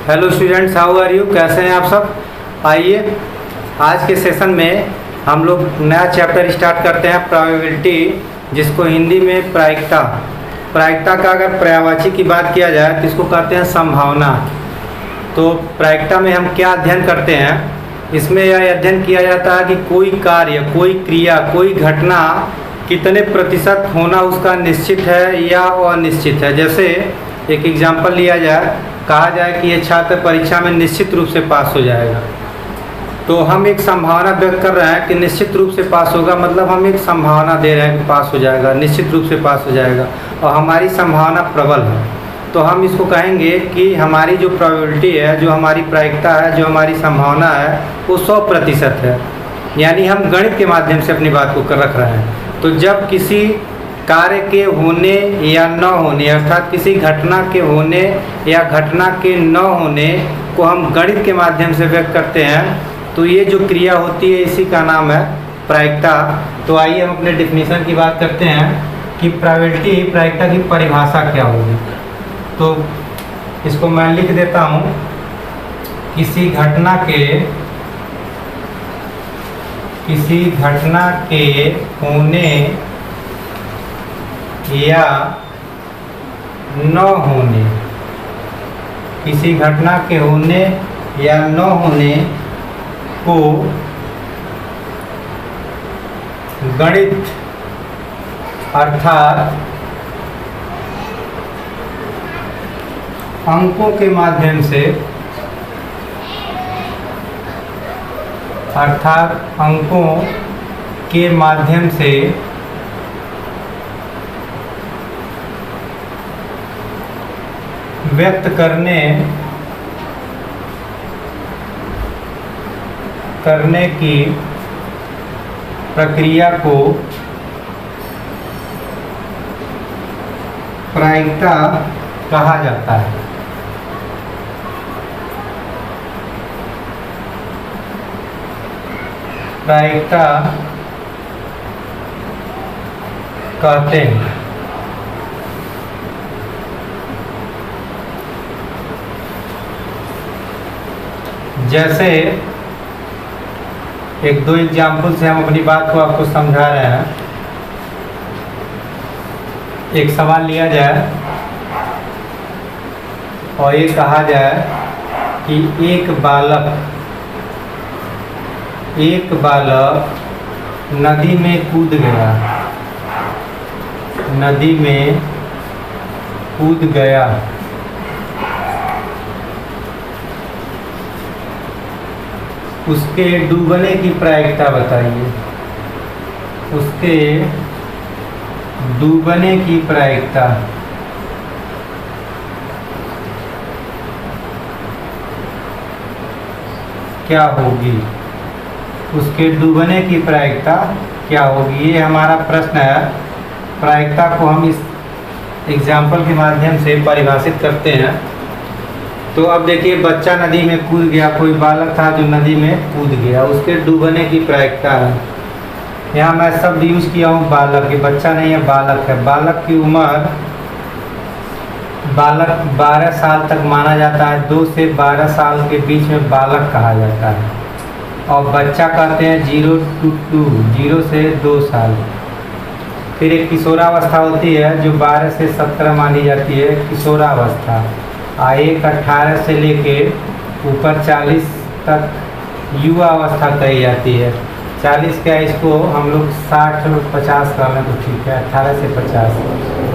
Hello students, how are you? कैसे हैं आप सब? आइए आज के सेशन में हम लोग नया चैप्टर स्टार्ट करते हैं, प्रोबेबिलिटी, जिसको हिंदी में प्रायिकता। प्रायिकता का अगर पर्यायवाची की बात किया जाए तो इसको कहते हैं संभावना। तो प्रायिकता में हम क्या अध्ययन करते हैं? इसमें यह अध्ययन किया जाता है कि कोई कार्य, कोई क्रिया, कोई घटना कितने प्रतिशत होना उसका निश्चित है या अनिश्चित है। जैसे एक एग्जाम्पल लिया जाए, कहा जाए कि ये छात्र परीक्षा में निश्चित रूप से पास हो जाएगा, तो हम एक संभावना व्यक्त कर रहे हैं कि निश्चित रूप से पास होगा, मतलब हम एक संभावना दे रहे हैं कि पास हो जाएगा, निश्चित रूप से पास हो जाएगा, और हमारी संभावना प्रबल है। तो हम इसको कहेंगे कि हमारी जो प्रोबेबिलिटी है, जो हमारी प्रायिकता है, जो हमारी संभावना है, वो 100% है। यानी हम गणित के माध्यम से अपनी बात को कर रख रहे हैं। तो जब किसी कार्य के होने या न होने, अर्थात किसी घटना के होने या घटना के न होने को हम गणित के माध्यम से व्यक्त करते हैं, तो ये जो क्रिया होती है इसी का नाम है प्रायिकता। तो आइए हम अपने डेफिनेशन की बात करते हैं कि प्रोबेबिलिटी, प्रायिकता की परिभाषा क्या होगी। तो इसको मैं लिख देता हूँ, किसी घटना के होने या न होने, किसी घटना के होने या न होने को गणित अर्थात अंकों के माध्यम से, व्यक्त करने की प्रक्रिया को प्रायिकता कहा जाता है। प्रायिकता कहते हैं। जैसे एक दो एग्जाम्पल से हम अपनी बात को आपको समझा रहे हैं। एक सवाल लिया जाए और ये कहा जाए कि एक बालक नदी में कूद गया, उसके डूबने की प्रायिकता बताइए। उसके डूबने की प्रायिकता क्या होगी? उसके डूबने की प्रायिकता क्या होगी? ये हमारा प्रश्न है। प्रायिकता को हम इस एग्जाम्पल के माध्यम से परिभाषित करते हैं। तो अब देखिए, बच्चा नदी में कूद गया, कोई बालक था जो नदी में कूद गया, उसके डूबने की प्रायिकता है। यहाँ मैं शब्द यूज़ किया हूँ बालक, ये बच्चा नहीं है, बालक है। बालक की उम्र, बालक 12 साल तक माना जाता है। 2 से 12 साल के बीच में बालक कहा जाता है। और बच्चा कहते हैं 0 से 2 साल। फिर एक किशोरावस्था होती है जो 12 से 17 मानी जाती है, किशोरावस्था। एक 18 से लेके ऊपर 40 तक युवा अवस्था कही जाती है। 40 क्या, इसको हम लोग 60 और 50 का में तो ठीक है, 18 से 50।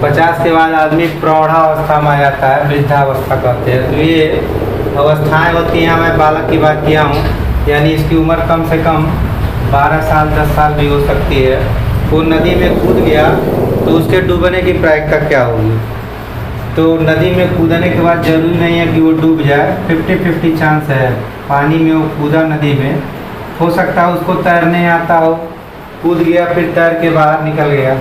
50 के बाद आदमी प्रौढ़ावस्था में आ जाता है, वृद्धावस्था कहते हैं। तो ये अवस्थाएं होती हैं। मैं बालक की बात किया हूँ, यानी इसकी उम्र कम से कम 12 साल 10 साल भी हो सकती है। वो नदी में कूद गया तो उसके डूबने की प्रायिकता क्या होगी? तो नदी में कूदने के बाद जरूरी नहीं है कि वो डूब जाए, 50-50 चांस है। पानी में वो कूदा नदी में, हो सकता है उसको तैरने आता हो, कूद गया फिर तैर के बाहर निकल गया,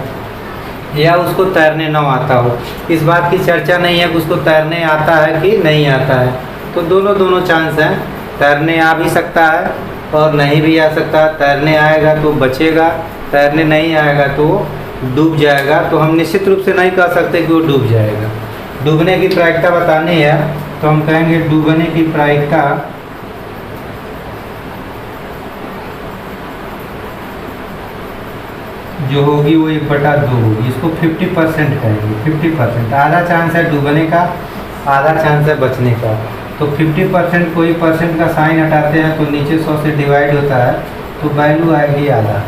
या उसको तैरने न आता हो। इस बात की चर्चा नहीं है कि उसको तैरने आता है कि नहीं आता है। तो दोनों चांस हैं। तैरने आ भी सकता है और नहीं भी आ सकता। तैरने आएगा तो बचेगा, तैरने नहीं आएगा तो डूब जाएगा। तो हम निश्चित रूप से नहीं कह सकते कि वो डूब जाएगा। डूबने की प्रायिकता बतानी है तो हम कहेंगे डूबने की प्रायिकता जो होगी वो 1/2 होगी। इसको 50% कहेंगे। 50% आधा चांस है डूबने का, आधा चांस है बचने का। तो 50% कोई परसेंट का साइन हटाते हैं तो नीचे 100 से डिवाइड होता है, तो वैल्यू आएगी आधा।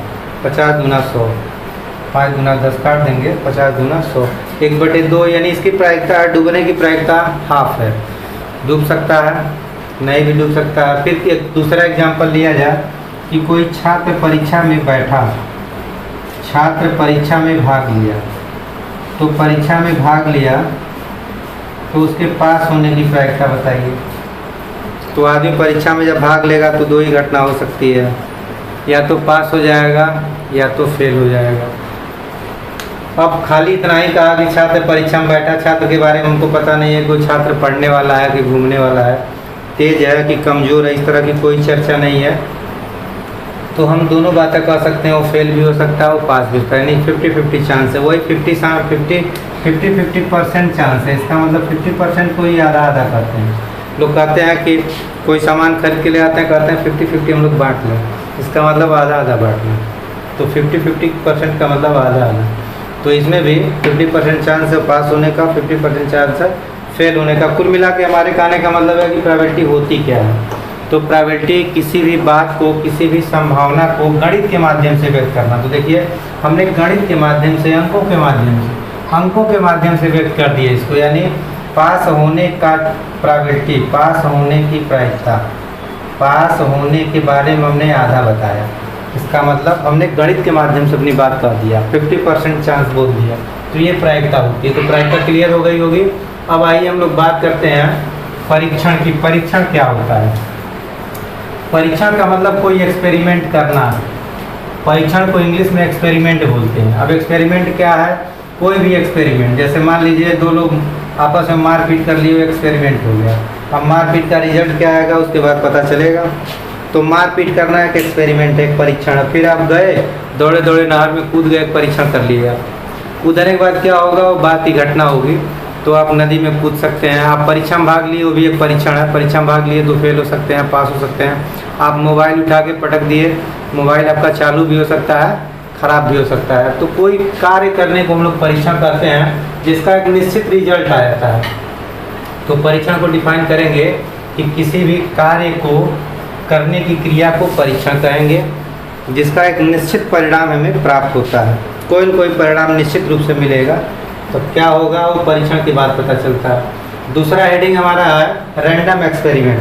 50 गुना 100, 5 गुना 10 काट देंगे, 50 गुना 100, 1/2। यानी इसकी प्रायिकता डूबने की प्रायिकता हाफ है। डूब सकता है, नहीं भी डूब सकता है। फिर एक दूसरा एग्जाम्पल लिया जाए कि कोई छात्र परीक्षा में बैठा, छात्र परीक्षा में भाग लिया, तो परीक्षा में भाग लिया तो उसके पास होने की प्रायिकता बताइए। तो आदमी परीक्षा में जब भाग लेगा तो दो ही घटना हो सकती है, या तो पास हो जाएगा या तो फेल हो जाएगा। अब खाली इतना ही कहा कि छात्र परीक्षा में बैठा, छात्र के बारे में हमको पता नहीं है कोई छात्र पढ़ने वाला है कि घूमने वाला है, तेज है कि कमज़ोर है, इस तरह की कोई चर्चा नहीं है। तो हम दोनों बातें कह सकते हैं, वो फेल भी हो सकता है, वो पास भी होता है। यानी 50-50 चांस है। वही 50-50% चांस है। इसका मतलब 50% को ही आधा आधा करते हैं। लोग कहते हैं कि कोई सामान खरीद के ले आते हैं, कहते हैं 50-50 हम लोग बांट लें, इसका मतलब आधा आधा बांट लें। तो 50-50% का मतलब आधा आधा। तो इसमें भी 50% चांस है पास होने का, 50% चांस है फेल होने का। कुल मिला के हमारे कहने का मतलब है कि प्रोबेबिलिटी होती क्या है। तो प्रोबेबिलिटी किसी भी बात को, किसी भी संभावना को गणित के माध्यम से व्यक्त करना। तो देखिए हमने गणित के माध्यम से, अंकों के माध्यम से व्यक्त कर दिए इसको। यानी पास होने का प्रोबेबिलिटी, पास होने की प्रायिकता, पास होने के बारे में हमने आधा बताया। इसका मतलब हमने गणित के माध्यम से अपनी बात कह दिया, 50% चांस बोल दिया। तो ये प्रायिकता होती है। तो प्रायिकता क्लियर हो गई होगी। अब आइए हम लोग बात करते हैं परीक्षण की। परीक्षण क्या होता है? परीक्षण का मतलब कोई एक्सपेरिमेंट करना। परीक्षण को इंग्लिश में एक्सपेरिमेंट बोलते हैं। अब एक्सपेरिमेंट क्या है? कोई भी एक्सपेरिमेंट। जैसे मान लीजिए दो लोग आपस में मारपीट कर लिए, एक्सपेरिमेंट हो गया। अब मारपीट का रिजल्ट क्या आएगा उसके बाद पता चलेगा। तो मारपीट करना एक एक्सपेरिमेंट है, एक परीक्षण है। फिर आप गए दौड़े दौड़े नहर में कूद गए, परीक्षण कर लिया। कूदने के बाद क्या होगा, वो बात की घटना होगी। तो आप नदी में कूद सकते हैं। आप परीक्षा में भाग लिए, वो भी एक परीक्षण है। परीक्षा में भाग लिए तो फेल हो सकते हैं, पास हो सकते हैं। आप मोबाइल उठा के पटक दिए, मोबाइल आपका चालू भी हो सकता है, ख़राब भी हो सकता है। तो कोई कार्य करने को हम लोग परीक्षण करते हैं जिसका एक निश्चित रिजल्ट आ जाता है। तो परीक्षण को डिफाइन करेंगे कि किसी भी कार्य को करने की क्रिया को परीक्षण कहेंगे जिसका एक निश्चित परिणाम हमें प्राप्त होता है। कोई न कोई परिणाम निश्चित रूप से मिलेगा। तो क्या होगा वो परीक्षण के बाद पता चलता है। दूसरा हेडिंग हमारा है रैंडम एक्सपेरिमेंट।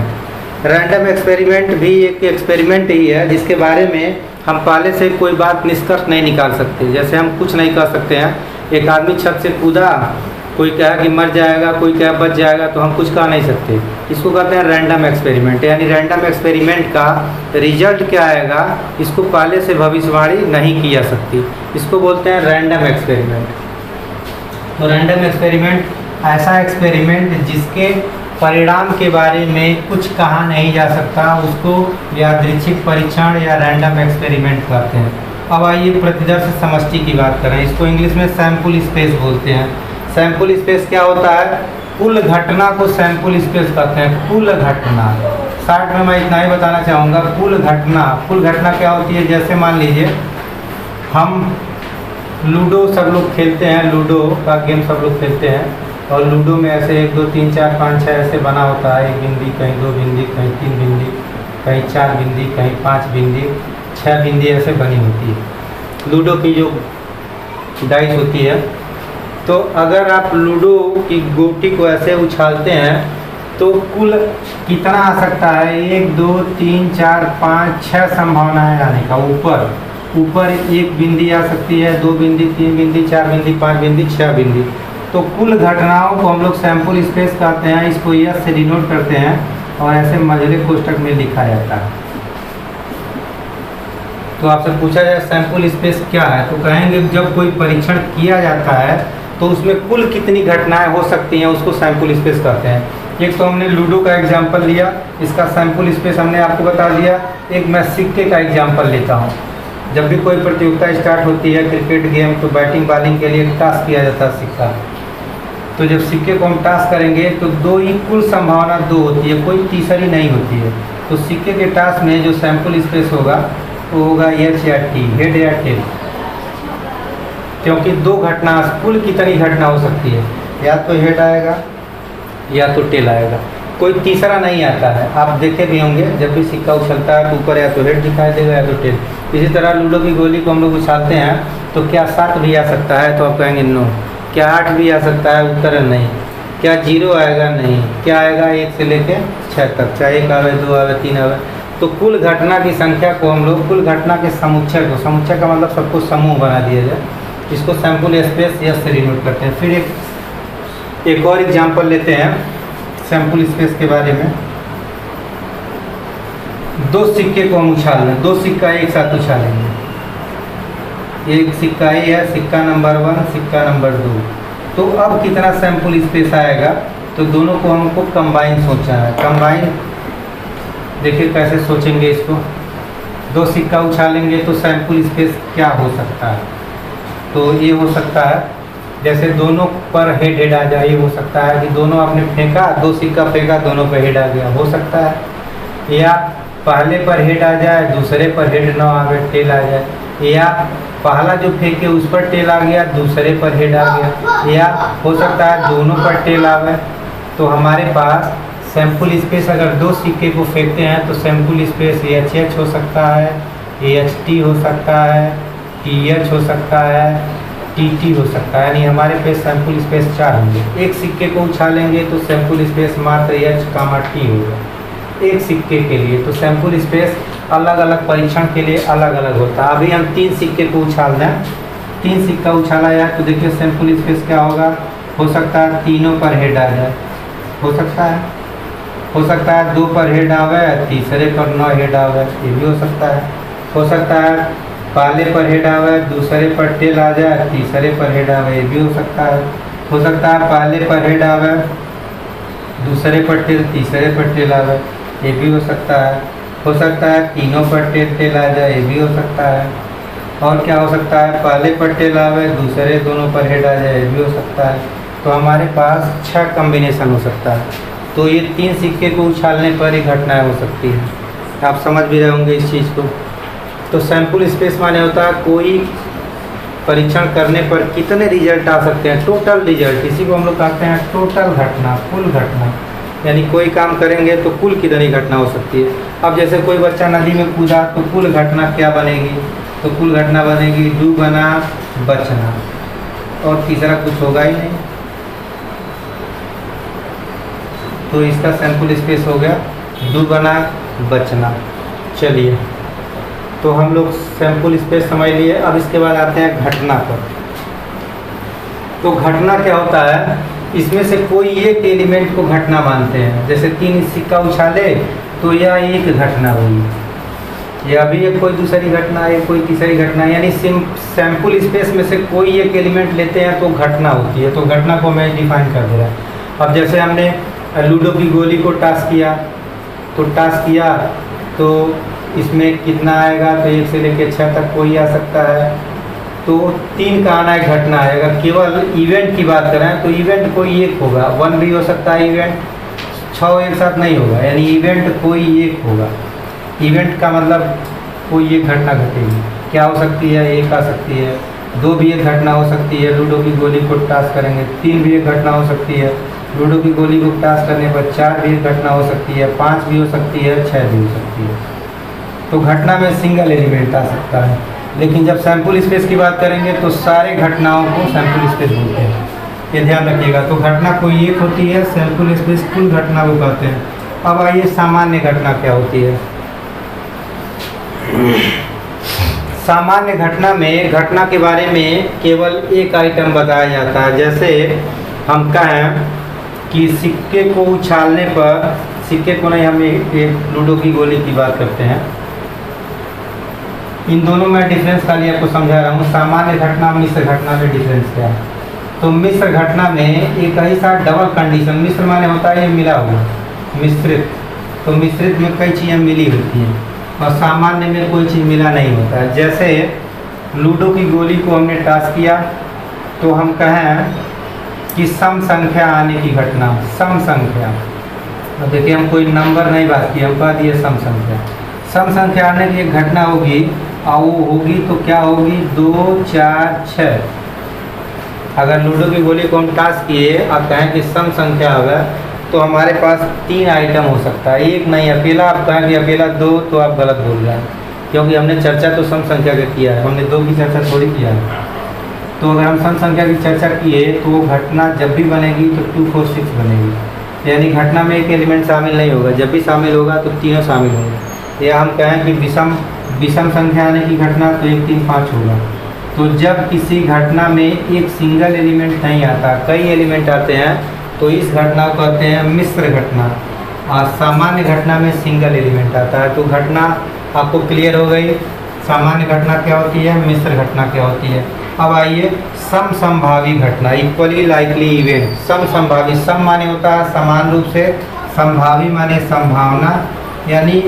रैंडम एक्सपेरिमेंट भी एक एक्सपेरिमेंट ही है जिसके बारे में हम पहले से कोई बात निष्कर्ष नहीं निकाल सकते। जैसे हम कुछ नहीं कर सकते हैं, एक आदमी छत से कूदा, कोई कहा कि मर जाएगा, कोई कहा बच जाएगा, तो हम कुछ कह नहीं सकते। इसको कहते हैं रैंडम एक्सपेरिमेंट। यानी रैंडम एक्सपेरिमेंट का रिजल्ट क्या आएगा इसको पहले से भविष्यवाणी नहीं की जा सकती। इसको बोलते हैं रैंडम एक्सपेरिमेंट। तो रैंडम एक्सपेरिमेंट ऐसा एक्सपेरिमेंट जिसके परिणाम के बारे में कुछ कहा नहीं जा सकता, उसको यादृच्छिक परीक्षण या रैंडम एक्सपेरिमेंट कहते हैं। अब आइए प्रतिदर्श समष्टि की बात करें। इसको इंग्लिश में सैंपल स्पेस बोलते हैं। सैंपल स्पेस क्या होता है? कुल घटना को सैंपल स्पेस कहते हैं। कुल घटना, शॉर्ट में मैं इतना ही बताना चाहूँगा। कुल घटना क्या होती है? जैसे मान लीजिए हम लूडो सब लोग खेलते हैं, लूडो का गेम सब लोग खेलते हैं। और लूडो में ऐसे 1 2 3 4 5 6 ऐसे बना होता है। 1 बिंदी, कहीं 2 बिंदी, कहीं 3 बिंदी, कहीं 4 बिंदी, कहीं 5 बिंदी, 6 बिंदी ऐसे बनी होती है लूडो की जो डाइस होती है। तो अगर आप लूडो की गोटी को ऐसे उछालते हैं तो कुल कितना आ सकता है? 1 2 3 4 5 6 संभावनाएं आने का। ऊपर 1 बिंदी आ सकती है, 2 बिंदी, 3 बिंदी, 4 बिंदी, 5 बिंदी, 6 बिंदी। तो कुल घटनाओं को हम लोग सैंपल स्पेस कहते हैं। इसको यस से डिनोट करते हैं और ऐसे मझले कोष्ठक में लिखा जाता है। तो आपसे पूछा जाए सैंपल स्पेस क्या है, तो कहेंगे जब कोई परीक्षण किया जाता है तो उसमें कुल कितनी घटनाएं हो सकती हैं उसको सैंपल स्पेस कहते हैं। एक तो हमने लूडो का एग्जाम्पल लिया, इसका सैंपल स्पेस हमने आपको बता दिया। एक मैं सिक्के का एग्जाम्पल लेता हूँ। जब भी कोई प्रतियोगिता स्टार्ट होती है क्रिकेट गेम, तो बैटिंग बॉलिंग के लिए टॉस किया जाता है सिक्का। तो जब सिक्के को हम टास करेंगे तो दो ही कुल संभावना दो होती है, कोई तीसरी नहीं होती है। तो सिक्के के टास में जो सैंपल स्पेस होगा वो होगा एच या टी, हेड या टेल, क्योंकि दो घटना कुल कितनी घटना हो सकती है, या तो हेड आएगा या तो टेल आएगा, कोई तीसरा नहीं आता है। आप देखे भी होंगे जब भी सिक्का उछलता है तो ऊपर या तो हेड दिखाई देगा या तो टेल। इसी तरह लूडो की गोली को हम लोग उछालते हैं तो क्या 7 भी आ सकता है, तो आप कहेंगे नो। क्या 8 भी आ सकता है, उत्तर है नहीं। क्या 0 आएगा, नहीं। क्या आएगा 1 से लेके 6 तक, चाहे 1 आवे, 2 आवे, 3 आवे। तो कुल घटना की संख्या को हम लोग कुल घटना के समुच्चय को, समुच्चय का मतलब सबको समूह बना दिया जाए, इसको सैंपल स्पेस यस से डिनोट करते हैं। फिर एक और एग्जाम्पल लेते हैं सैंपल स्पेस के बारे में। दो सिक्के को हम उछाल लें, दो सिक्का एक साथ उछालेंगे। एक सिक्का ए है, सिक्का नंबर 1, सिक्का नंबर 2। तो अब कितना सैंपल स्पेस आएगा, तो दोनों को हमको कंबाइन सोचना है। कंबाइन देखिए कैसे सोचेंगे इसको। दो सिक्का उछालेंगे तो सैंपल स्पेस क्या हो सकता है, तो ये हो सकता है जैसे दोनों पर हेड हेड आ जाए, ये हो सकता है कि दोनों आपने फेंका, दो सिक्का फेंका, दोनों पर हेड आ गया, हो सकता है। या पहले पर हेड आ जाए, दूसरे पर हेड ना आवे, टेल आ जाए। या पहला जो फेंके उस पर टेल आ गया, दूसरे पर हेड आ गया। या हो सकता है दोनों पर टेल आवे। तो हमारे पास सैंपल स्पेस, अगर दो सिक्के को फेंकते हैं तो सैंपल स्पेस एच एच हो सकता है, एच टी हो सकता है, टी एच हो सकता है, टी टी हो सकता है। यानी हमारे पास सैंपल स्पेस 4 होंगे। एक सिक्के को उछालेंगे तो सैंपल स्पेस मात्र एच कामा टी होगा एक सिक्के के लिए। तो सैंपल स्पेस अलग अलग परीक्षण के लिए अलग अलग होता है। अभी हम 3 सिक्के को उछाल दें, 3 सिक्का उछाला जाए तो देखिए सैंपल स्पेस क्या होगा। हो सकता है तीनों पर हेड आ जाए, हो सकता है। हो सकता है 2 पर हेड आवे, तीसरे पर 9 हेड आवे, ये भी हो सकता है। हो सकता है पहले पर हेड आवे, दूसरे पर टेल आ जाए, तीसरे पर हेड आवे, ये भी हो सकता है। हो सकता है पहले पर हेड आवे, दूसरे पर टेल, तीसरे पर टेल आवे, ये भी हो सकता है। हो सकता है तीनों पर टेल आ जाए, ये भी हो सकता है। और क्या हो सकता है, पहले पर टेल आवे, दूसरे दोनों पर हेड आ जाए, ये भी हो सकता है। तो हमारे पास 6 कॉम्बिनेशन हो सकता है। तो ये 3 सिक्के को उछालने पर ही घटनाएं हो सकती है। आप समझ भी रहे होंगे इस चीज़ को। तो सैंपल स्पेस माने होता है कोई परीक्षण करने पर कितने रिजल्ट आ सकते हैं, टोटल रिजल्ट। इसी को हम लोग कहते हैं टोटल घटना, कुल घटना। यानी कोई काम करेंगे तो कुल कितनी घटना हो सकती है। अब जैसे कोई बच्चा नदी में कूदा तो कुल घटना क्या बनेगी, तो कुल घटना बनेगी डूबना, बचना, और तीसरा कुछ होगा ही नहीं। तो इसका सैंपल स्पेस हो गया डूबना, बचना। चलिए, तो हम लोग सैंपल स्पेस समझ लिए। अब इसके बाद आते हैं घटना पर। तो घटना क्या होता है, इसमें से कोई एक एलिमेंट को घटना मानते हैं। जैसे 3 सिक्का उछाले तो यह एक घटना हुई, या भी एक कोई दूसरी घटना है, कोई तीसरी घटना। यानी सैंपल स्पेस में से कोई एक एलिमेंट लेते हैं तो घटना होती है। तो घटना को मैं डिफाइन कर दे रहा हूँ। अब जैसे हमने लूडो की गोली को टास किया, तो टास किया तो इसमें कितना आएगा, तो 1 से लेकर 6 तक कोई आ सकता है। तो 3 का आना एक घटना है। अगर केवल इवेंट की बात करें तो इवेंट कोई एक होगा, 1 भी हो सकता है इवेंट, 6 एक साथ नहीं होगा। यानी इवेंट कोई एक होगा। इवेंट का मतलब कोई एक घटना घटेगी। क्या हो सकती है, 1 आ सकती है, 2 भी एक घटना हो सकती है, लूडो की गोली को टास करेंगे। 3 भी एक घटना हो सकती है, लूडो की गोली को टास करने पर 4 भी एक घटना हो सकती है, 5 भी हो सकती है, 6 भी हो सकती है। तो घटना में सिंगल एलिमेंट आ सकता है। लेकिन जब सैंपल स्पेस की बात करेंगे तो सारे घटनाओं को सैंपल स्पेस बोलते हैं, ये ध्यान रखिएगा। तो घटना कोई एक होती है, सैंपल स्पेस कुल घटना को कहते हैं। अब आइए सामान्य घटना क्या होती है। सामान्य घटना में घटना के बारे में केवल एक आइटम बताया जाता है। जैसे हम कहें कि सिक्के को उछालने पर, सिक्के को नहीं, हम एक लूडो की गोली की बात करते हैं। इन दोनों में डिफरेंस खाली आपको समझा रहा हूँ। सामान्य घटना, मिश्र घटना में डिफरेंस क्या है। तो मिश्र घटना में एक ही साथ डबल कंडीशन, मिश्र माने होता है ये मिला हुआ, मिश्रित। तो मिश्रित में कई चीज़ें मिली होती हैं और सामान्य में कोई चीज़ मिला नहीं होता है। जैसे लूडो की गोली को हमने टास किया तो हम कहें कि सम संख्या आने की घटना, सम संख्या, अब देखिए हम कोई नंबर नहीं बात किए, हम कह दिए सम संख्या। सम संख्या आने की एक घटना होगी और वो होगी तो क्या होगी, 2 4 6। अगर लूडो की गोली को हम टास्क किए और कहें कि सम संख्या होगा तो हमारे पास 3 आइटम हो सकता है, एक नहीं अकेला। आप कहें कि अकेला 2 तो आप गलत बोल रहे हैं, क्योंकि हमने चर्चा तो सम संख्या का किया है, हमने 2 की चर्चा थोड़ी किया है। तो अगर हम सम संख्या की चर्चा किए तो वो घटना जब भी बनेगी तो 2 4 6 बनेगी, यानी घटना में एक एलिमेंट शामिल नहीं होगा, जब भी शामिल होगा तो तीनों शामिल होंगे। या हम कहें कि विषम संख्या आने की घटना तो 1 3 5 होगा। तो जब किसी घटना में एक सिंगल एलिमेंट नहीं आता, कई एलिमेंट आते हैं, तो इस घटना को कहते हैं मिश्र घटना। और सामान्य घटना में सिंगल एलिमेंट आता है। तो घटना आपको क्लियर हो गई, सामान्य घटना क्या होती है, मिश्र घटना क्या होती है। अब आइए समसंभावी घटना, इक्वली लाइकली इवेंट। समसंभावी, सम माने होता है समान रूप से, संभावी माने संभावना, यानी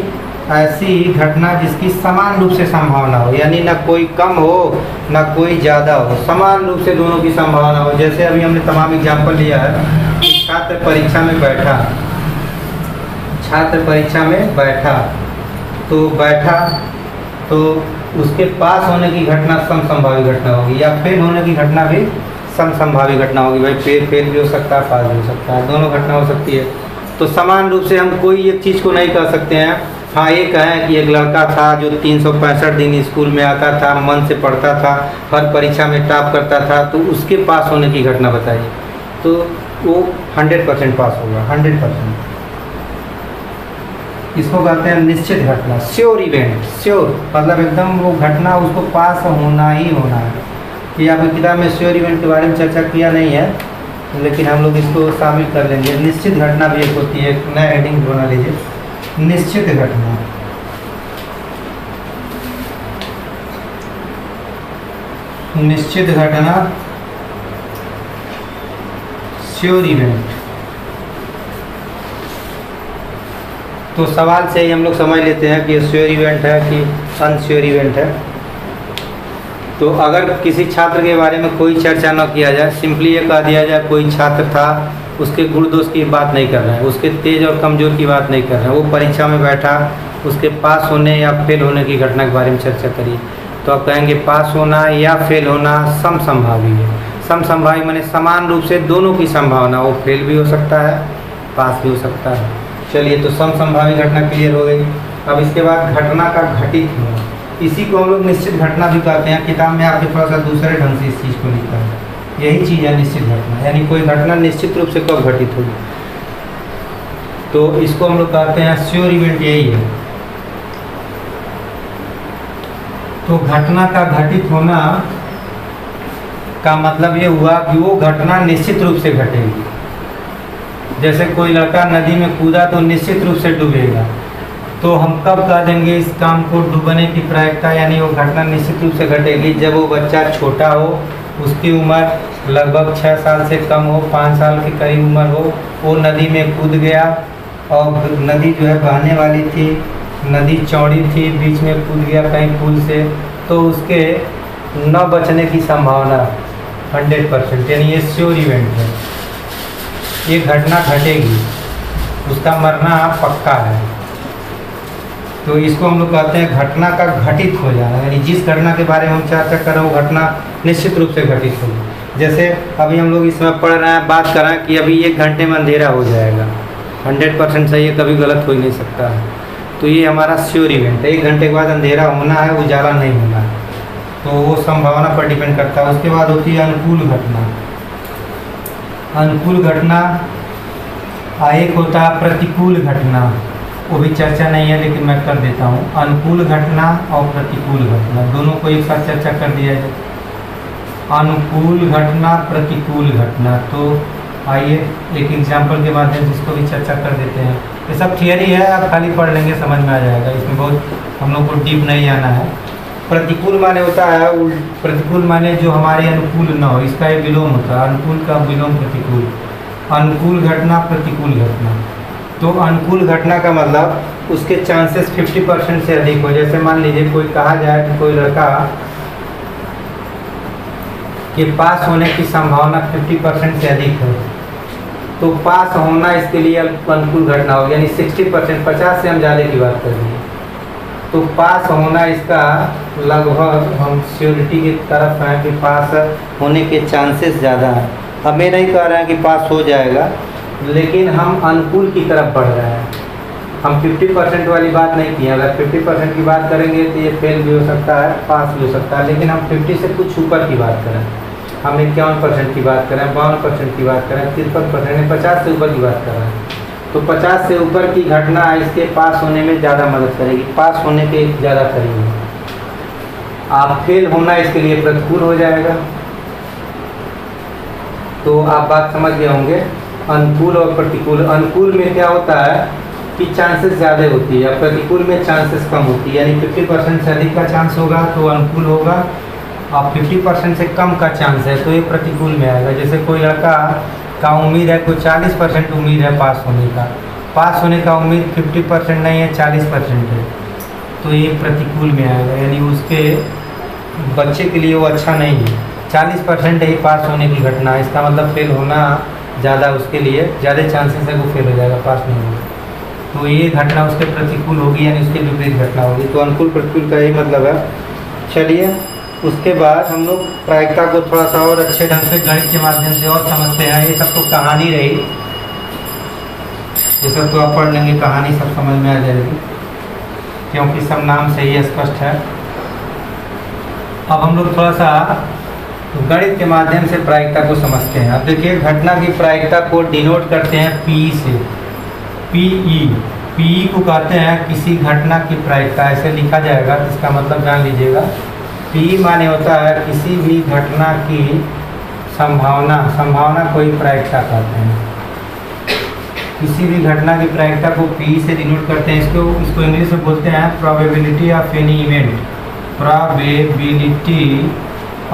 ऐसी घटना जिसकी समान रूप से संभावना हो, यानी ना कोई कम हो ना कोई ज़्यादा हो, समान रूप से दोनों की संभावना हो। जैसे अभी हमने तमाम एग्जाम्पल लिया है, छात्र परीक्षा में बैठा, छात्र परीक्षा में बैठा तो उसके पास होने की घटना समसंभावी घटना होगी, या फेल होने की घटना भी समसंभावी घटना होगी। भाई फेल भी हो सकता है, पास भी हो सकता है, दोनों घटना हो सकती है। तो समान रूप से हम कोई एक चीज़ को नहीं कह सकते हैं। हाँ, ये कहें कि एक लड़का था जो 365 दिन स्कूल में आता था, मन से पढ़ता था, हर परीक्षा में टॉप करता था, तो उसके पास होने की घटना बताइए, तो वो 100% पास होगा, 100%। इसको कहते हैं निश्चित घटना, श्योर इवेंट। श्योर मतलब एकदम वो घटना उसको पास होना ही होना है। ये आपकी किताब में श्योर इवेंट के बारे में चर्चा किया नहीं है, लेकिन हम लोग इसको शामिल कर लेंगे। निश्चित घटना भी एक होती है, एक नया हेडिंग बना लीजिए, निश्चित घटना। निश्चित घटना, श्योर इवेंट। तो सवाल से ही हम लोग समझ लेते हैं कि ये श्योर इवेंट है कि अनश्योर इवेंट है। तो अगर किसी छात्र के बारे में कोई चर्चा न किया जाए, सिंपली ये कह दिया जाए कोई छात्र था, उसके गुण दोष की बात नहीं कर रहे हैं, उसके तेज और कमज़ोर की बात नहीं कर रहे हैं, वो परीक्षा में बैठा, उसके पास होने या फेल होने की घटना के बारे में चर्चा करिए, तो आप कहेंगे पास होना या फेल होना समसंभावी है। समसंभावी माने समान रूप से दोनों की संभावना, वो फेल भी हो सकता है, पास भी हो सकता है। चलिए, तो समसंभावी घटना क्लियर हो गई। अब इसके बाद घटना का घटित होना, इसी को हम लोग निश्चित घटना भी कहते हैं। किताब में आपके थोड़ा सा दूसरे ढंग से इस चीज़ को लिखा है, यही चीज़ है निश्चित घटना, यानी कोई घटना निश्चित रूप से कब घटित होगी, तो इसको हम लोग कहते हैं श्योर इवेंट, यही है। तो घटना का घटित होना का मतलब ये हुआ कि वो घटना निश्चित रूप से घटेगी। जैसे कोई लड़का नदी में कूदा तो निश्चित रूप से डूबेगा, तो हम कब कह देंगे इस काम को डूबने की प्रायिकता, यानी वो घटना निश्चित रूप से घटेगी जब वो बच्चा छोटा हो, उसकी उम्र लगभग 6 साल से कम हो, 5 साल के करीब उम्र हो, वो नदी में कूद गया और नदी जो है बहने वाली थी, नदी चौड़ी थी, बीच में कूद गया कहीं पुल से, तो उसके न बचने की संभावना 100%, यानी ये श्योर इवेंट है, ये घटना घटेगी, उसका मरना पक्का है। तो इसको हम लोग कहते हैं घटना का घटित हो जाना, यानी जिस घटना के बारे में हम चर्चा कर रहे हैं वो घटना निश्चित रूप से घटित होगी। जैसे अभी हम लोग इसमें पढ़ रहे हैं, बात कर रहे हैं कि अभी 1 घंटे में अंधेरा हो जाएगा, 100% सही है, कभी गलत हो ही नहीं सकता है। तो ये हमारा श्योर इवेंट है, 1 घंटे के बाद अंधेरा होना है, उजाला नहीं होना है, तो वो संभावना पर डिपेंड करता है। उसके बाद होती है अनुकूल घटना। अनुकूल घटना, एक होता है प्रतिकूल घटना, वो भी चर्चा नहीं है लेकिन मैं कर देता हूँ। अनुकूल घटना और प्रतिकूल घटना दोनों को एक साथ चर्चा कर दिया जाए। अनुकूल घटना, प्रतिकूल घटना, तो आइए एक एग्जाम्पल के माध्यम से इसको भी चर्चा कर देते हैं। ये सब थियरी है, आप खाली पढ़ लेंगे समझ में आ जाएगा, इसमें बहुत हम लोग को डीप नहीं आना है। प्रतिकूल माने होता है, प्रतिकूल माने जो हमारे अनुकूल न हो, इसका एक विलोम होता है, अनुकूल का विलोम प्रतिकूल। अनुकूल घटना, प्रतिकूल घटना। तो अनुकूल घटना का मतलब उसके चांसेस 50% से अधिक हो। जैसे मान लीजिए कोई कहा जाए कि कोई लड़का कि पास होने की संभावना 50% से अधिक है, तो पास होना इसके लिए अनुकूल घटना होगी, यानी 60%, 50 से हम ज़्यादा की बात करेंगे। तो पास होना इसका लगभग हम श्योरिटी की तरफ हैं कि पास होने के चांसेस ज़्यादा हैं। हम ये नहीं कह रहे हैं कि पास हो जाएगा, लेकिन हम अनुकूल की तरफ बढ़ रहे हैं। हम 50% वाली बात नहीं की है। अगर 50% की बात करेंगे तो ये फेल भी हो सकता है, पास भी हो सकता है, लेकिन हम 50 से कुछ ऊपर की बात करें, हम 51% की बात करें, 52% की बात करें, 53%, 50 से ऊपर की बात कर रहे हैं, तो 50 से ऊपर की घटना इसके पास होने में ज़्यादा मदद करेगी, पास होने के ज़्यादा करीब है। आप फेल होना इसके लिए प्रतिकूल हो जाएगा। तो आप बात समझ गए होंगे, अनुकूल और प्रतिकूल। अनुकूल में क्या होता है कि चांसेस ज़्यादा होती है, प्रतिकूल में चांसेस कम होती है, यानी 50% से अधिक का चांस होगा तो अनुकूल होगा, और 50% से कम का चांस है तो ये प्रतिकूल में आएगा। जैसे कोई लड़का का उम्मीद है, कोई 40% उम्मीद है पास होने का, पास होने का उम्मीद 50% नहीं है, 40% है, तो ये प्रतिकूल में आएगा, यानी उसके बच्चे के लिए वो अच्छा नहीं है। 40% ही पास होने की घटना है, इसका मतलब फेल होना ज़्यादा, उसके लिए ज़्यादा चांसेस है वो फेल हो जाएगा, पास नहीं होगा। तो ये घटना उसके प्रतिकूल होगी, यानी उसके विपरीत घटना होगी। तो अनुकूल प्रतिकूल का यही मतलब है। चलिए उसके बाद हम लोग प्रायिकता को थोड़ा सा और अच्छे ढंग से गणित के माध्यम से और समझते हैं। ये सब तो कहानी रही, ये सब तो आप पढ़ लेंगे, कहानी सब समझ में आ जाएगी, क्योंकि सब नाम से ही स्पष्ट है। अब हम लोग थोड़ा सा गणित के माध्यम से प्रायिकता को समझते हैं। अब देखिए, घटना की प्रायिकता को डिनोट करते हैं पी से, पीई। पीई को कहते हैं किसी घटना की प्रायिकता, ऐसे लिखा जाएगा, इसका मतलब जान लीजिएगा। पी माने होता है किसी भी घटना की संभावना, संभावना को ही प्रायिकता कहते हैं। किसी भी घटना की प्रायिकता को पी से डिनोट करते हैं। इसको इंग्लिश में बोलते हैं probability of any event, probability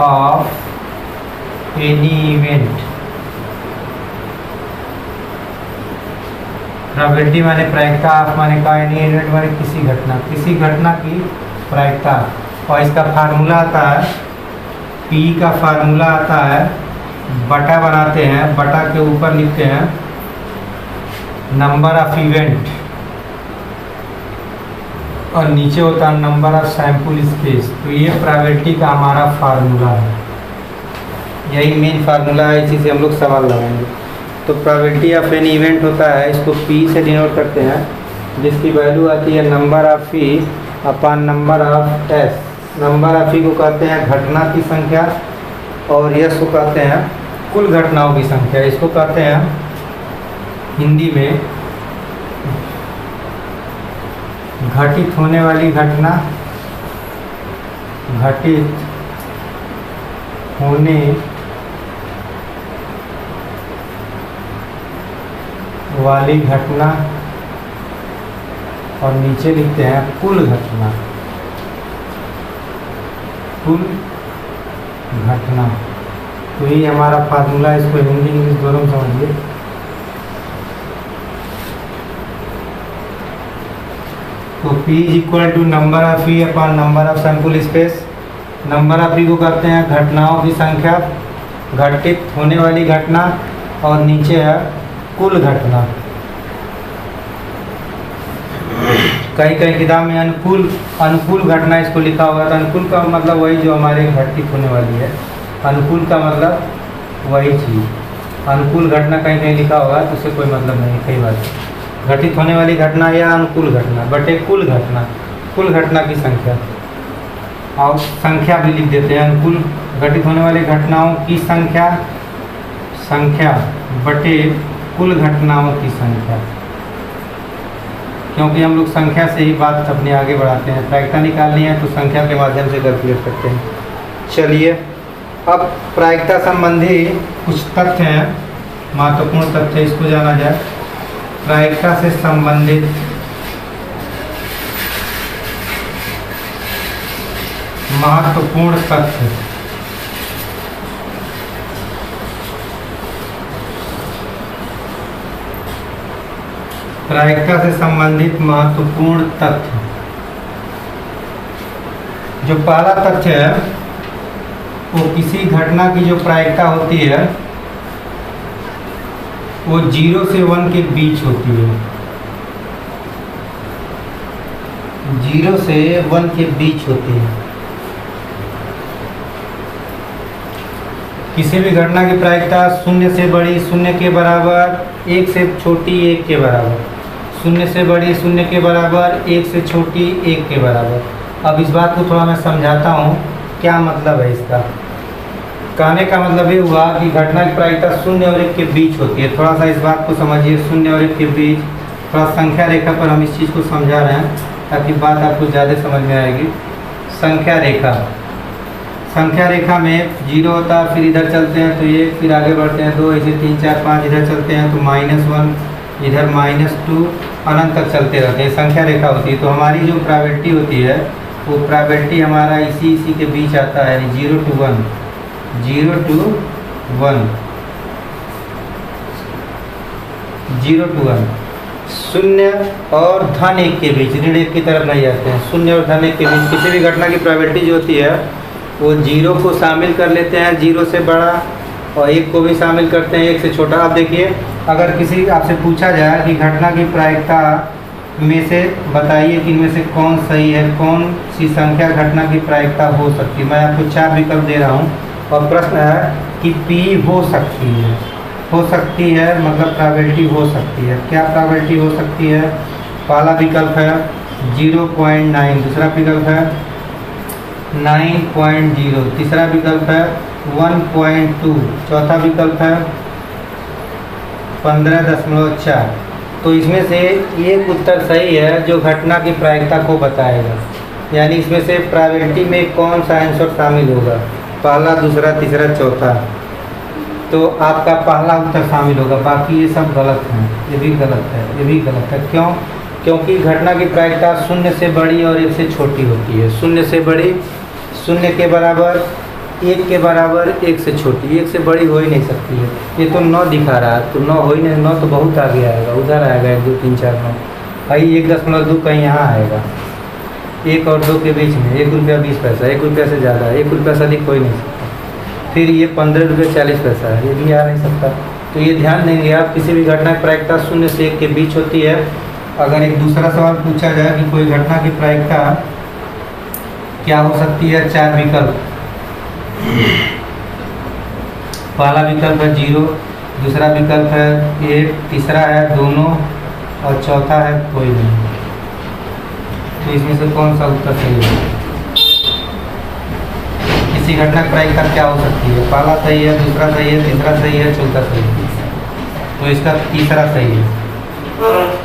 of any event. Probability माने प्रायिकता, ऑफ माने का, एनी इवेंट माने किसी घटना, किसी घटना की प्रायिकता। और इसका फार्मूला आता है, पी का फार्मूला आता है, बटा बनाते हैं, बटा के ऊपर लिखते हैं नंबर ऑफ इवेंट, और नीचे होता है नंबर ऑफ सैंपल स्पेस। तो ये प्रोबेबिलिटी का हमारा फार्मूला है, यही मेन फार्मूला है, इसी से हम लोग सवाल लगाएंगे। तो प्रोबेबिलिटी ऑफ एनी इवेंट होता है, इसको पी से डिनोट करते हैं, जिसकी वैल्यू आती है number of E upon number of S. Number of E को कहते हैं घटना की संख्या, और यस को कहते हैं कुल घटनाओं की संख्या। इसको कहते हैं हिंदी में घटित होने वाली घटना, घटित होने वाली घटना, और नीचे लिखते हैं कुल घटना, कुल घटना। तो ये हमारा फार्मूला, इसको हिंदी इंग्लिश दोनों समझिए। तो P is equal to number of E upon number of sample space. Number of E को कहते हैं घटनाओं की संख्या, घटित होने वाली घटना, और नीचे है कुल घटना। कई कई किताब में अनुकूल घटना इसको लिखा होगा, तो अनुकूल का मतलब वही जो हमारे घटित होने वाली है, अनुकूल का मतलब वही चीज़। अनुकूल घटना कहीं कहीं लिखा होगा तो उससे कोई मतलब नहीं, कई बार घटित होने वाली घटना या अनुकूल घटना बटे कुल घटना, कुल घटना की संख्या, और संख्या भी लिख देते हैं। अनुकूल घटित होने वाली घटनाओं की संख्या, संख्या बटे कुल घटनाओं की संख्या, क्योंकि हम लोग संख्या से ही बात अपने आगे बढ़ाते हैं। प्रायिकता निकालनी है तो संख्या के माध्यम से कैलकुलेट करते हैं। चलिए अब प्रायिकता संबंधी कुछ तथ्य हैं, महत्वपूर्ण तथ्य, इसको जाना जाए। प्रायिकता से संबंधित महत्वपूर्ण तथ्य। प्रायिकता से संबंधित महत्वपूर्ण तथ्य। जो पहला तथ्य है वो किसी घटना की जो प्रायिकता होती है वो 0 से 1 के बीच होती है, 0 से 1 के बीच होती है। किसी भी घटना की प्रायिकता 0 से बड़ी 0 के बराबर, 1 से छोटी 1 के बराबर, 0 से बड़ी 0 के बराबर, 1 से छोटी 1 के बराबर। अब इस बात को थोड़ा मैं समझाता हूँ क्या मतलब है इसका। कहने का मतलब ये हुआ कि घटना की प्रायिकता 0 और 1 के बीच होती है। थोड़ा सा इस बात को समझिए, 0 और 1 के बीच, थोड़ा संख्या रेखा पर हम इस चीज़ को समझा रहे हैं ताकि बात आपको ज़्यादा समझ में आएगी। संख्या रेखा, संख्या रेखा में 0 होता है, फिर इधर चलते हैं तो 1, फिर आगे बढ़ते हैं 2, ऐसे 3 4 5, इधर चलते हैं तो -1, इधर -2, अनंत तक चलते रहते हैं। संख्या रेखा होती है। तो हमारी जो प्रोबेबिलिटी होती है वो प्रोबेबिलिटी हमारा इसी के बीच आता है, 0 to 1, 0 to 1, 0 to 1, 0 और धन 1 के बीच, ऋण 1 की तरफ नहीं जाते हैं। 0 और धन 1 के बीच किसी भी घटना की प्रोबेबिलिटी जो होती है वो 0 को शामिल कर लेते हैं, 0 से बड़ा, और 1 को भी शामिल करते हैं, 1 से छोटा। अब देखिए, अगर किसी आपसे पूछा जाए कि घटना की प्रायिकता में से बताइए कि इनमें से कौन सही है, कौन सी संख्या घटना की प्रायिकता हो सकती है, मैं आपको 4 विकल्प दे रहा हूँ और प्रश्न है कि P हो सकती है, हो सकती है मतलब प्रोबेबिलिटी हो सकती है। क्या प्रोबेबिलिटी हो सकती है? पहला विकल्प है 0.9, दूसरा विकल्प है 9.0, तीसरा विकल्प है 1.2, चौथा विकल्प है 15.4। तो इसमें से एक उत्तर सही है जो घटना की प्रायिकता को बताएगा, यानी इसमें से प्रोबेबिलिटी में कौन सा आंसर शामिल होगा, पहला, दूसरा, तीसरा, चौथा। तो आपका पहला उत्तर शामिल होगा, बाकी ये सब गलत हैं, ये भी गलत है, ये भी गलत है। क्यों? क्योंकि घटना की प्रायिकता 0 से बड़ी और 1 से छोटी होती है। 0 से बड़ी, 0 के बराबर, 1 के बराबर, 1 से छोटी, 1 से बड़ी हो ही नहीं सकती है। ये तो 9 दिखा रहा है, तो 9 हो ही नहीं, 9 तो बहुत आगे आएगा, उधर आएगा 1 2 3 4 9, भाई 1.2 कहीं यहाँ आएगा, 1 और 2 के बीच में 1 रुपया 20 पैसा, 1 रुपया से ज़्यादा, 1 रुपया से अधिक हो ही नहीं सकता। फिर ये 15 रुपये 40 पैसा है, ये भी आ नहीं सकता। तो ये ध्यान देंगे आप, किसी भी घटना की प्रायिकता 0 से 1 के बीच होती है। अगर एक दूसरा सवाल पूछा जाए कि कोई घटना की प्रायिकता क्या हो सकती है, 4 विकल्प। पहला विकल्प है 0, दूसरा विकल्प है 1, तीसरा है दोनों और चौथा है कोई नहीं। तो इसमें से कौन सा उत्तर सही है? किसी घटना की प्रायिकता क्या हो सकती है? पहला सही है, दूसरा सही है, तीसरा सही है, चौथा सही है। तो इसका तीसरा सही है,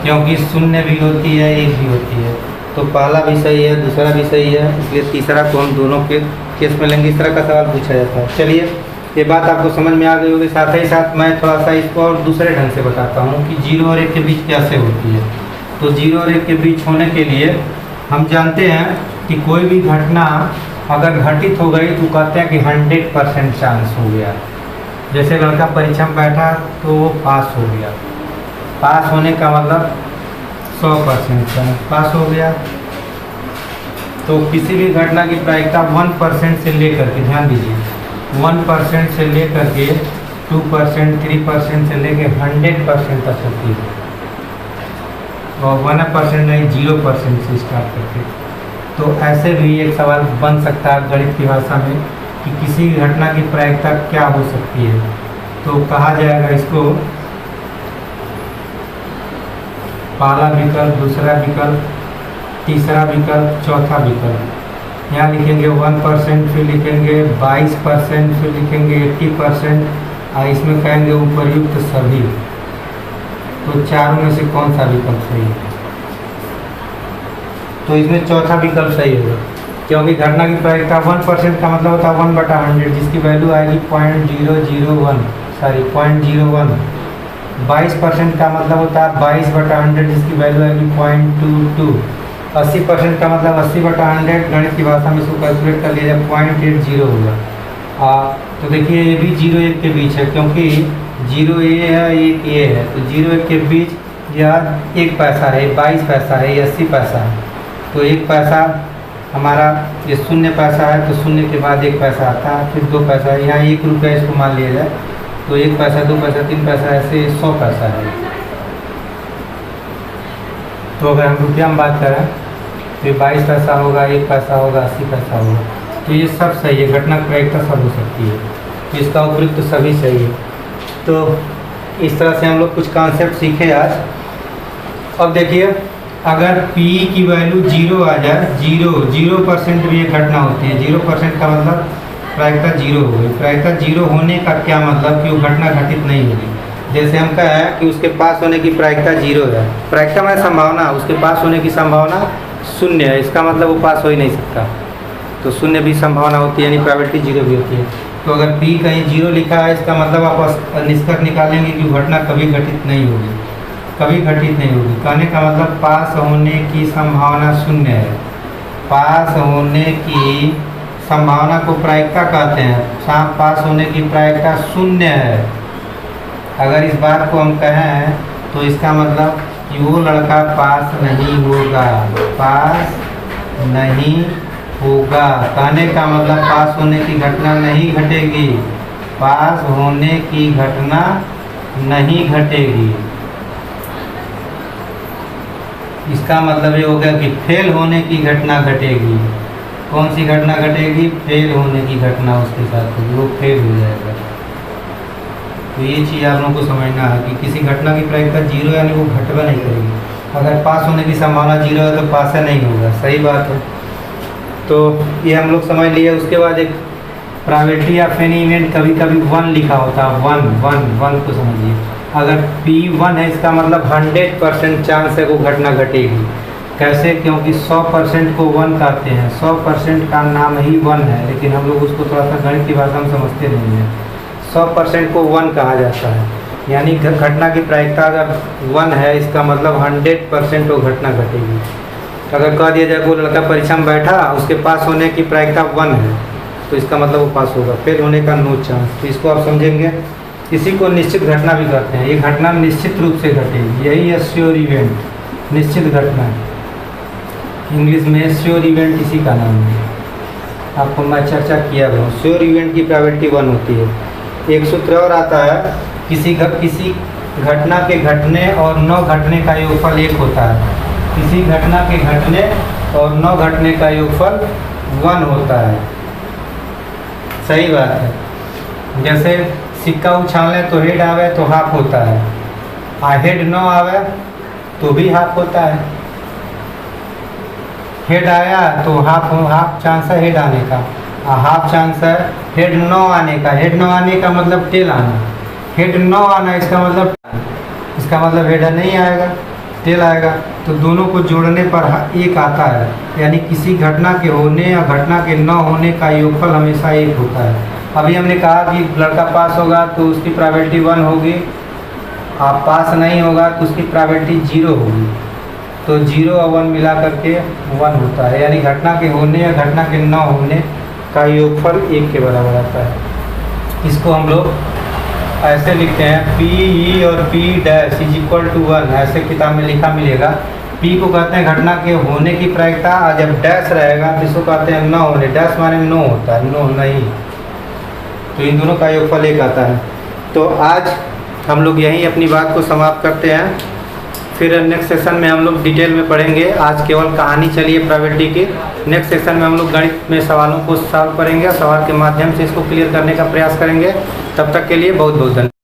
क्योंकि 0 भी होती है, 1 भी होती है। तो पहला भी सही है, दूसरा भी सही है, इसलिए तीसरा को हम दोनों के केस में लेंगे। इस तरह का सवाल पूछा जाता है। चलिए, ये बात आपको समझ में आ गई होगी। साथ ही साथ मैं थोड़ा सा इसको और दूसरे ढंग से बताता हूँ कि 0 और 1 के बीच कैसे होती है। तो 0 और 1 के बीच होने के लिए हम जानते हैं कि कोई भी घटना अगर घटित हो गई तो कहते हैं कि 100% चांस हो गया। जैसे लड़का परीक्षा में बैठा तो वो पास हो गया, पास होने का मतलब 100% चांस, पास हो गया। तो किसी भी घटना की प्रायिकता 1% से लेकर के, ध्यान दीजिए, 1% से लेकर के 2%, 3% से लेकर 100% तक होती है, और 1% नहीं 0% से स्टार्ट करके। तो ऐसे भी एक सवाल बन सकता है गणित की भाषा में कि किसी घटना की प्रायिकता क्या हो सकती है। तो कहा जाएगा इसको पहला विकल्प, दूसरा विकल्प, तीसरा विकल्प, चौथा विकल्प। यहाँ लिखेंगे 1%, फिर लिखेंगे 22%, फिर लिखेंगे 80%, और इसमें कहेंगे उपर्युक्त सभी। तो चारों में से कौन सा विकल्प सही है? तो इसमें चौथा विकल्प सही होगा, क्योंकि घटना की प्रायिकता 1% का मतलब होता है 1/100, जिसकी वैल्यू आएगी 0.001, सॉरी 0.01। 22% का मतलब होता है 22/100, जिसकी वैल्यू आएगी 0.22। 80% का मतलब 80/100, गणित की भाषा में इसको कैलकुलेट कर लिया जाए 0.80 होगा। तो देखिए ये भी 0-1 के बीच है, क्योंकि 0 ये है, 1 ये है। तो 0-1 के बीच यह 1 पैसा है, 22 पैसा है, 80 पैसा है। तो 1 पैसा हमारा ये 0 पैसा है तो 0 के बाद 1 पैसा आता है, फिर 2 पैसा, यहाँ 1 रुपया इसको मान लिया जाए तो 1 पैसा 2 पैसा 3 पैसा ऐसे 100 पैसा है। तो अगर हम रुपया में बात करें तो 22 पैसा होगा, 1 पैसा होगा, 80 पैसा होगा। तो ये सब सही है, घटना प्रायिकता सब हो सकती है, तो इसका उपयुक्त तो सभी सही है। तो इस तरह से हम लोग कुछ कॉन्सेप्ट सीखे आज। अब देखिए, अगर P की वैल्यू 0 आ जाए, 0% भी एक घटना होती है। 0% का मतलब प्रायिकता 0 हो गई। प्रायिकता 0 होने का क्या मतलब कि वो घटना घटित नहीं होगी। जैसे हम कहें कि उसके पास होने की प्रायिकता 0 है, प्रायिकता में संभावना, उसके पास होने की संभावना 0 है, इसका मतलब वो पास हो ही नहीं सकता। तो 0 भी संभावना होती है, यानी प्रोबेबिलिटी 0 भी होती है। तो अगर P कहीं 0 लिखा है, इसका मतलब आप निष्कर्ष निकालेंगे कि घटना कभी घटित नहीं होगी, कभी घटित नहीं होगी। कहने का मतलब पास होने की संभावना 0 है। पास होने की संभावना को प्रायिकता कहते हैं। पास होने की प्रायिकता 0 है। अगर इस बात को हम कहें तो इसका मतलब कि वो लड़का पास नहीं होगा, पास नहीं होगा। कहने का मतलब पास होने की घटना नहीं घटेगी, पास होने की घटना नहीं घटेगी। इसका मतलब ये हो गया कि फेल होने की घटना घटेगी। कौन सी घटना घटेगी? फेल होने की घटना उसके साथ होगी, वो फेल हो जाएगा। तो ये चीज़ आप लोगों को समझना है कि किसी घटना की प्रायिकता 0 यानी वो घटना नहीं करेगी। अगर पास होने की संभावना 0 है तो पास नहीं होगा, सही बात है। तो ये हम लोग समझ लिए। उसके बाद एक प्रोबेबिलिटी ऑफ एनी इवेंट, कभी कभी 1 लिखा होता है, 1 को समझिए। अगर P1 है, इसका मतलब 100% चांस है वो घटना घटेगी। कैसे? क्योंकि 100% को 1 कहते हैं, 100% का नाम ही 1 है, लेकिन हम लोग उसको थोड़ा सा गणित की भाषा में समझते नहीं हैं। 100% को 1 कहा जाता है, यानी घटना की प्रायिकता अगर 1 है, इसका मतलब 100% वो घटना घटेगी। अगर कह दिया जाए वो लड़का परीक्षा में बैठा, उसके पास होने की प्रायिकता 1 है, तो इसका मतलब वो पास होगा, फेल होने का नो चांस। तो इसको आप समझेंगे। इसी को निश्चित घटना भी कहते हैं। ये घटना निश्चित रूप से घटेगी, यही है श्योर इवेंट, निश्चित घटना। इंग्लिश में श्योर इवेंट इसी का नाम है, आपको मैं चर्चा किया हूँ। श्योर इवेंट की प्रोबेबिलिटी 1 होती है। एक सूत्र और आता है, किसी घटना के घटने और 9 घटने का योगफल 1 होता है। किसी घटना के घटने और 9 घटने का योगफल 1 होता है, सही बात है। जैसे सिक्का उछाले तो हेड आवे तो हाफ होता है, हेड 9 आवे तो भी हाफ होता है। हेड आया तो हाफ चांस है हेड आने का, हाफ चांस है हेड 9 आने का। हेड 9 आने का मतलब टेल आना, हेड 9 आना इसका मतलब हेड नहीं आएगा, टेल आएगा। तो दोनों को जोड़ने पर 1 आता है, यानी किसी घटना के होने या घटना के न होने का योगफल हमेशा 1 होता है। अभी हमने कहा कि लड़का पास होगा तो उसकी प्रोबेबिलिटी 1 होगी, आप पास नहीं होगा तो उसकी प्रोबेबिलिटी 0 होगी। तो 0 और 1 मिला करके 1 होता है, यानी घटना के होने या घटना के न होने का योगफल 1 के बराबर आता है। इसको हम लोग ऐसे लिखते हैं, P और P dash is equal to 1, ऐसे किताब में लिखा मिलेगा। P को कहते हैं घटना के होने की प्रायिकता, और जब डैश रहेगा तो इसको कहते हैं न होने। डैश माने नो होता है, नो नहीं, तो इन दोनों का योगफल 1 आता है। तो आज हम लोग यहीं अपनी बात को समाप्त करते हैं, फिर नेक्स्ट सेशन में हम लोग डिटेल में पढ़ेंगे। आज केवल कहानी चली है प्रोबेबिलिटी की। नेक्स्ट सेशन में हम लोग गणित में सवालों को सॉल्व करेंगे, सवाल के माध्यम से इसको क्लियर करने का प्रयास करेंगे। तब तक के लिए बहुत बहुत धन्यवाद।